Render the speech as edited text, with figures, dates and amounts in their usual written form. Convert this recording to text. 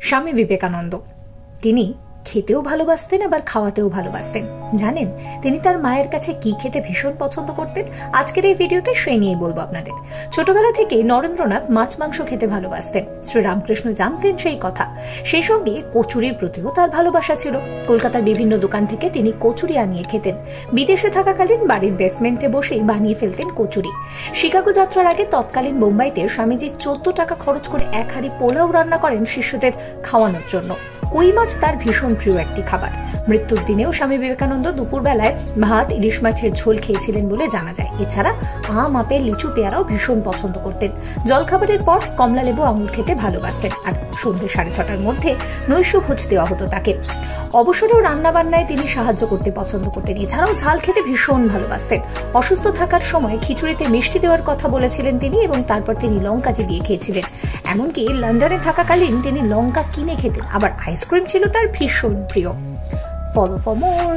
স্বামী বিবেকানন্দ তিনি খেতেও ভালোবাসতেন আবার খাওয়াতেও ভালোবাসতেন। জানেন তিনি তার মায়ের কাছে কি খেতে ভীষণ পছন্দ করতেন? আজকের এই ভিডিওতে সেই নিয়েই বলবো আপনাদের। ছোটবেলা থেকে নরেন্দ্রনাথ মাছ মাংস খেতে ভালোবাসতেন। শ্রীরামকৃষ্ণ জানতেন সেই কথা। সেই সঙ্গে কচুরির প্রতিও তার ভালোবাসা ছিল। কলকাতার বিভিন্ন দোকান থেকে তিনি কচুরি আনিয়ে খেতেন। বিদেশে থাকাকালীন বাড়ির বেসমেন্টে বসেই বানিয়ে ফেলতেন কচুরি। শিকাগো যাত্রার আগে তৎকালীন বোম্বাইতে স্বামীজি 14 টাকা খরচ করে এক হাঁড়ি পোলাও রান্না করেন শিষ্যদের খাওয়ানোর জন্য। কই মাছ তার ভীষণ প্রিয় একটি খাবার। মৃত্যুর দিনেও স্বামী বিবেকানন্দ দুপুরবেলায় ভাত ইলিশ মাছের ঝোল খেয়েছিলেন বলে জানা যায়। এছাড়া আম, আপেল, লিচু, পেয়ারাও ভীষণ পছন্দ করতেন। জলখাবারের পর কমলা লেবু আঙুর খেতে ভালোবাসতেন। আর সন্ধ্যে 6:30টার মধ্যে নৈশ ভোজ দেওয়া হতো তাকে। অবসরেও রান্না বান্নায় তিনি সাহায্য করতে পছন্দ করতেন। এছাড়াও ঝাল খেতে ভীষণ ভালোবাসতেন। অসুস্থ থাকার সময় খিচুড়িতে মিষ্টি দেওয়ার কথা বলেছিলেন তিনি এবং তারপর তিনি লঙ্কা চিবিয়ে খেয়েছিলেন। এমনকি লন্ডনে থাকাকালীন তিনি লঙ্কা কিনে খেতেন। আবার আইসক্রিম ছিল তার ভীষণ প্রিয়। Follow for more.